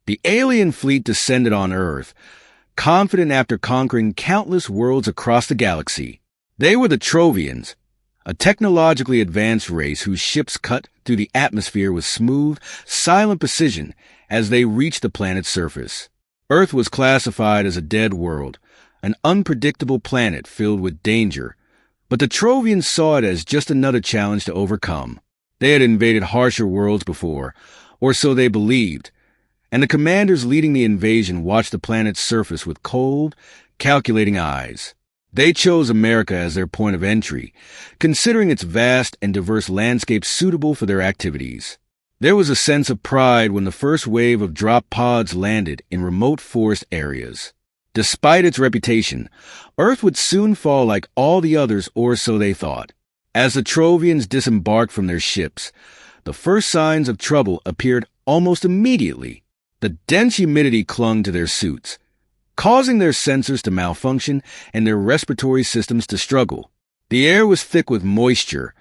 The alien fleet descended on Earth, confident after conquering countless worlds across the galaxy. They were the Trovians, a technologically advanced race whose ships cut through the atmosphere with smooth, silent precision as they reached the planet's surface. Earth was classified as a dead world, an unpredictable planet filled with danger, but the Trovians saw it as just another challenge to overcome. They had invaded harsher worlds before, or so they believed, and the commanders leading the invasion watched the planet's surface with cold, calculating eyes. They chose America as their point of entry, considering its vast and diverse landscape suitable for their activities. There was a sense of pride when the first wave of drop pods landed in remote forest areas. Despite its reputation, Earth would soon fall like all the others, or so they thought. As the Trovians disembarked from their ships, the first signs of trouble appeared almost immediately. The dense humidity clung to their suits, causing their sensors to malfunction and their respiratory systems to struggle. The air was thick with moisture,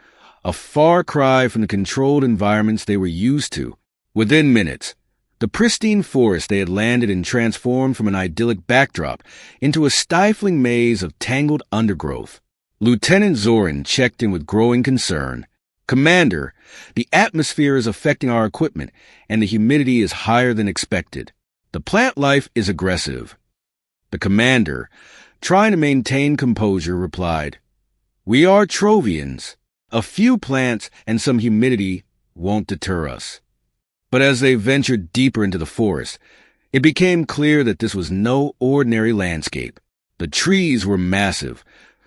a far cry from the controlled environments they were used to. Within minutes, the pristine forest they had landed in transformed from an idyllic backdrop into a stifling maze of tangled undergrowth. Lieutenant Zoran checked in with growing concern. "Commander, the atmosphere is affecting our equipment, and the humidity is higher than expected. The plant life is aggressive." The commander, trying to maintain composure, replied, "We are Trovians. A few plants and some humidity won't deter us." But as they ventured deeper into the forest, it became clear that this was no ordinary landscape. The trees were massive,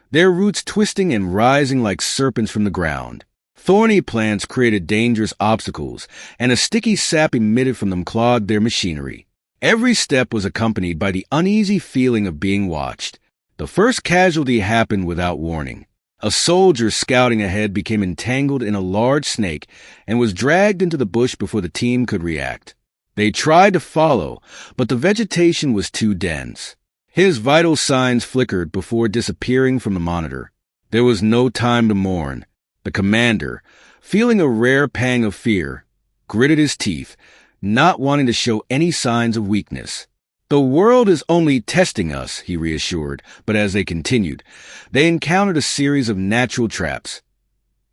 their roots twisting and rising like serpents from the ground. Thorny plants created dangerous obstacles, and a sticky sap emitted from them clogged their machinery. Every step was accompanied by the uneasy feeling of being watched. The first casualty happened without warning. A soldier scouting ahead became entangled in a large snake and was dragged into the bush before the team could react. They tried to follow, but the vegetation was too dense. His vital signs flickered before disappearing from the monitor. There was no time to mourn. The commander, feeling a rare pang of fear, gritted his teeth, not wanting to show any signs of weakness. "The world is only testing us," he reassured, but as they continued, they encountered a series of natural traps.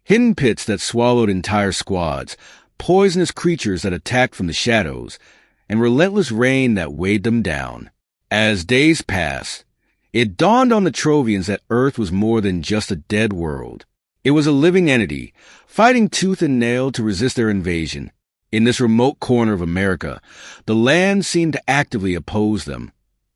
Hidden pits that swallowed entire squads, poisonous creatures that attacked from the shadows, and relentless rain that weighed them down. As days passed, it dawned on the Trovians that Earth was more than just a dead world. It was a living entity, fighting tooth and nail to resist their invasion. In this remote corner of America, the land seemed to actively oppose them,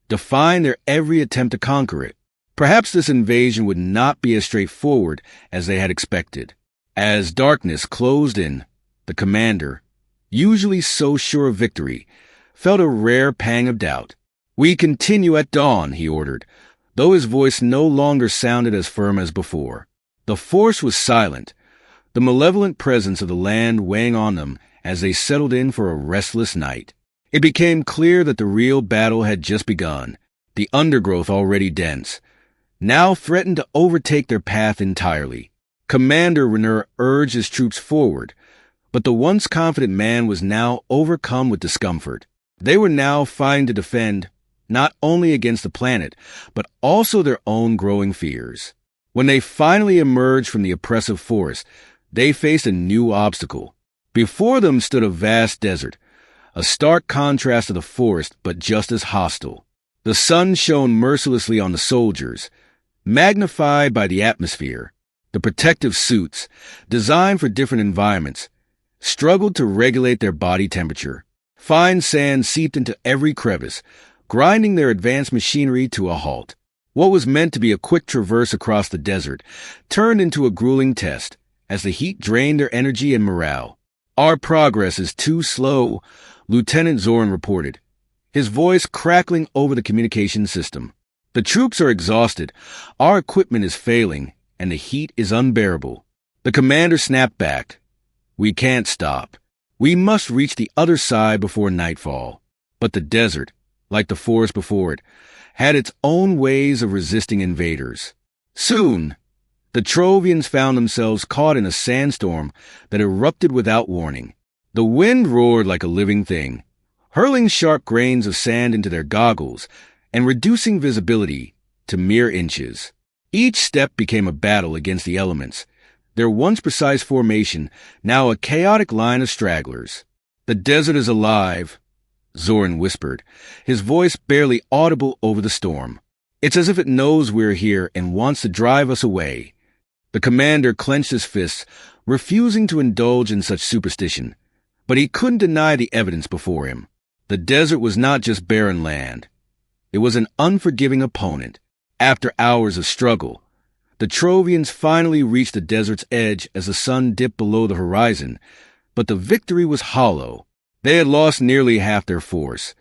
defying their every attempt to conquer it. Perhaps this invasion would not be as straightforward as they had expected. As darkness closed in, the commander, usually so sure of victory, felt a rare pang of doubt. "We continue at dawn," he ordered, though his voice no longer sounded as firm as before. The force was silent, the malevolent presence of the land weighing on them as they settled in for a restless night. It became clear that the real battle had just begun. The undergrowth, already dense, now threatened to overtake their path entirely. Commander Renner urged his troops forward, but the once confident man was now overcome with discomfort. They were now fighting to defend not only against the planet, but also their own growing fears. When they finally emerged from the oppressive forest, they faced a new obstacle. Before them stood a vast desert, a stark contrast to the forest, but just as hostile. The sun shone mercilessly on the soldiers, magnified by the atmosphere. The protective suits, designed for different environments, struggled to regulate their body temperature. Fine sand seeped into every crevice, grinding their advanced machinery to a halt. What was meant to be a quick traverse across the desert turned into a grueling test as the heat drained their energy and morale. "Our progress is too slow," Lieutenant Zoran reported, his voice crackling over the communication system. "The troops are exhausted, our equipment is failing, and the heat is unbearable." The commander snapped back. "We can't stop. We must reach the other side before nightfall." But the desert, like the forest before it, had its own ways of resisting invaders. Soon, the Trovians found themselves caught in a sandstorm that erupted without warning. The wind roared like a living thing, hurling sharp grains of sand into their goggles and reducing visibility to mere inches. Each step became a battle against the elements, their once precise formation now a chaotic line of stragglers. "The desert is alive," Zoran whispered, his voice barely audible over the storm. "It's as if it knows we're here and wants to drive us away." The commander clenched his fists, refusing to indulge in such superstition, but he couldn't deny the evidence before him. The desert was not just barren land. It was an unforgiving opponent. After hours of struggle, the Trovians finally reached the desert's edge as the sun dipped below the horizon, but the victory was hollow. They had lost nearly half their force,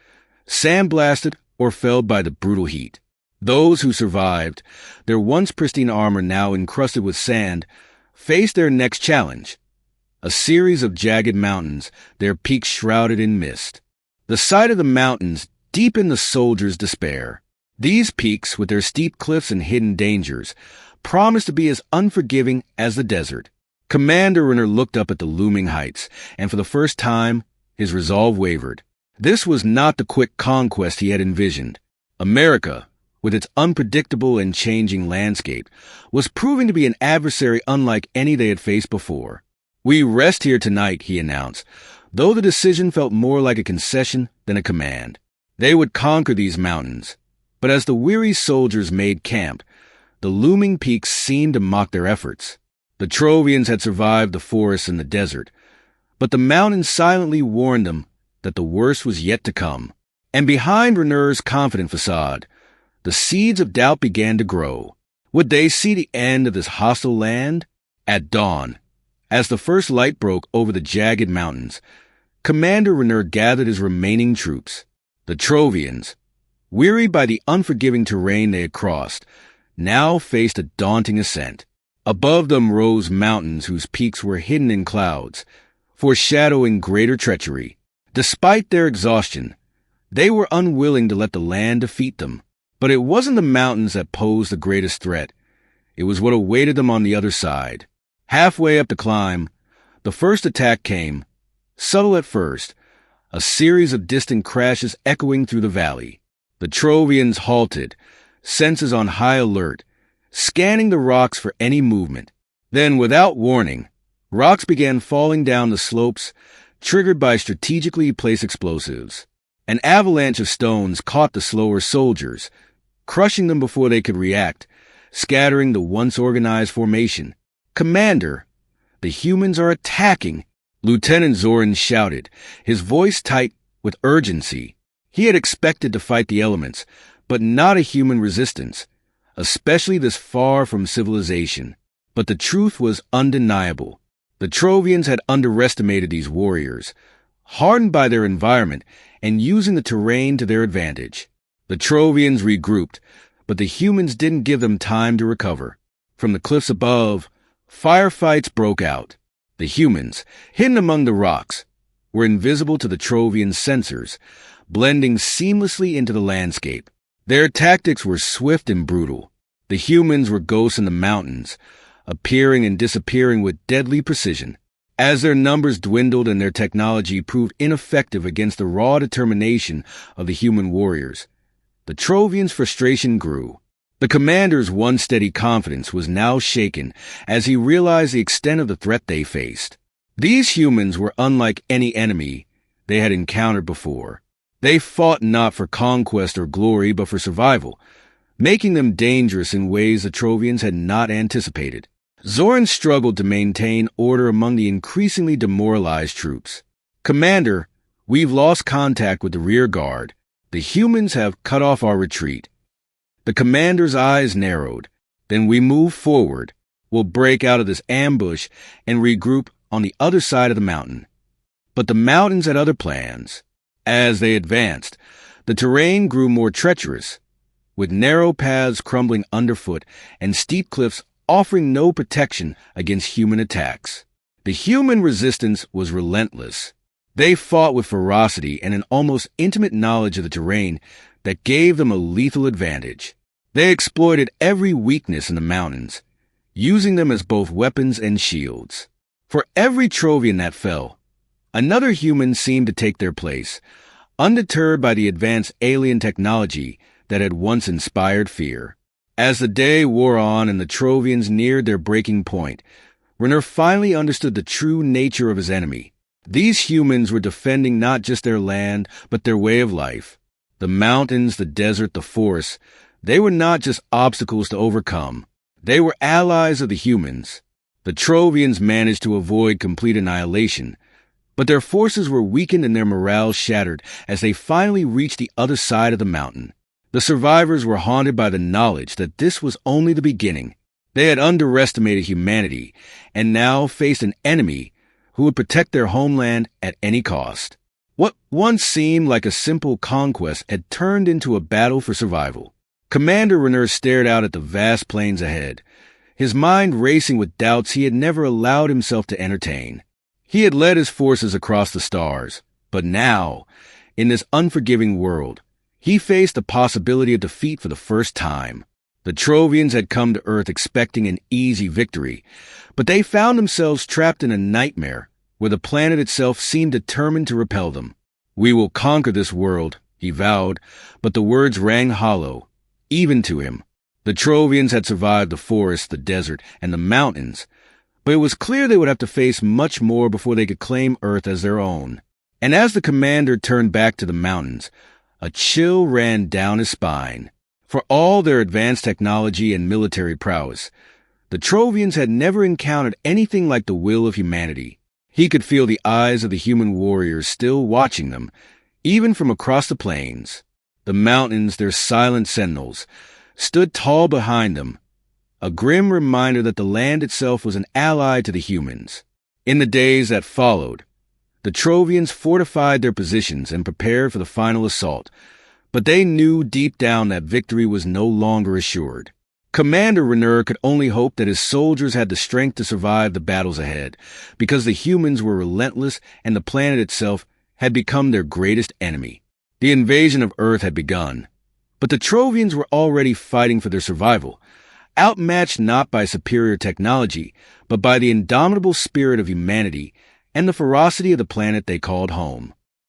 sandblasted or felled by the brutal heat. Those who survived, their once pristine armor now encrusted with sand, faced their next challenge, a series of jagged mountains, their peaks shrouded in mist. The sight of the mountains deepened the soldiers' despair. These peaks, with their steep cliffs and hidden dangers, promised to be as unforgiving as the desert. Commander Renner looked up at the looming heights, and for the first time, his resolve wavered. This was not the quick conquest he had envisioned. America, with its unpredictable and changing landscape, was proving to be an adversary unlike any they had faced before. "We rest here tonight," he announced, though the decision felt more like a concession than a command. They would conquer these mountains, but as the weary soldiers made camp, the looming peaks seemed to mock their efforts. The Trovians had survived the forests and the desert, but the mountains silently warned them that the worst was yet to come. And behind Renner's confident facade, the seeds of doubt began to grow. Would they see the end of this hostile land? At dawn, as the first light broke over the jagged mountains, Commander Renner gathered his remaining troops. The Trovians, wearied by the unforgiving terrain they had crossed, now faced a daunting ascent. Above them rose mountains whose peaks were hidden in clouds, foreshadowing greater treachery. Despite their exhaustion, they were unwilling to let the land defeat them. But it wasn't the mountains that posed the greatest threat. It was what awaited them on the other side. Halfway up the climb, the first attack came, subtle at first, a series of distant crashes echoing through the valley. The Trovians halted, senses on high alert, scanning the rocks for any movement. Then, without warning, rocks began falling down the slopes, triggered by strategically placed explosives. An avalanche of stones caught the slower soldiers, crushing them before they could react, scattering the once organized formation. "Commander, the humans are attacking!" Lieutenant Zoran shouted, his voice tight with urgency. He had expected to fight the elements, but not a human resistance, especially this far from civilization. But the truth was undeniable. The Trovians had underestimated these warriors, hardened by their environment and using the terrain to their advantage. The Trovians regrouped, but the humans didn't give them time to recover. From the cliffs above, firefights broke out. The humans, hidden among the rocks, were invisible to the Trovian sensors, blending seamlessly into the landscape. Their tactics were swift and brutal. The humans were ghosts in the mountains, appearing and disappearing with deadly precision. As their numbers dwindled and their technology proved ineffective against the raw determination of the human warriors, the Trovians' frustration grew. The commander's once steady confidence was now shaken as he realized the extent of the threat they faced. These humans were unlike any enemy they had encountered before. They fought not for conquest or glory but for survival, making them dangerous in ways the Trovians had not anticipated. Zoran struggled to maintain order among the increasingly demoralized troops. "Commander, we've lost contact with the rear guard. The humans have cut off our retreat." The commander's eyes narrowed. "Then we move forward. We'll break out of this ambush and regroup on the other side of the mountain." But the mountains had other plans. As they advanced, the terrain grew more treacherous, with narrow paths crumbling underfoot and steep cliffs offering no protection against human attacks. The human resistance was relentless. They fought with ferocity and an almost intimate knowledge of the terrain that gave them a lethal advantage. They exploited every weakness in the mountains, using them as both weapons and shields. For every Trovian that fell, another human seemed to take their place, undeterred by the advanced alien technology that had once inspired fear. As the day wore on and the Trovians neared their breaking point, Renner finally understood the true nature of his enemy. These humans were defending not just their land, but their way of life. The mountains, the desert, the forests, they were not just obstacles to overcome. They were allies of the humans. The Trovians managed to avoid complete annihilation, but their forces were weakened and their morale shattered as they finally reached the other side of the mountain. The survivors were haunted by the knowledge that this was only the beginning. They had underestimated humanity and now faced an enemy who would protect their homeland at any cost. What once seemed like a simple conquest had turned into a battle for survival. Commander Renner stared out at the vast plains ahead, his mind racing with doubts he had never allowed himself to entertain. He had led his forces across the stars, but now, in this unforgiving world, he faced the possibility of defeat for the first time. The Trovians had come to Earth expecting an easy victory, but they found themselves trapped in a nightmare where the planet itself seemed determined to repel them. "We will conquer this world," he vowed, but the words rang hollow, even to him. The Trovians had survived the forest, the desert, and the mountains, but it was clear they would have to face much more before they could claim Earth as their own. And as the commander turned back to the mountains, a chill ran down his spine. For all their advanced technology and military prowess, the Trovians had never encountered anything like the will of humanity. He could feel the eyes of the human warriors still watching them, even from across the plains. The mountains, their silent sentinels, stood tall behind them, a grim reminder that the land itself was an ally to the humans. In the days that followed, the Trovians fortified their positions and prepared for the final assault, but they knew deep down that victory was no longer assured. Commander Renner could only hope that his soldiers had the strength to survive the battles ahead, because the humans were relentless and the planet itself had become their greatest enemy. The invasion of Earth had begun, but the Trovians were already fighting for their survival, outmatched not by superior technology, but by the indomitable spirit of humanity and the ferocity of the planet they called home.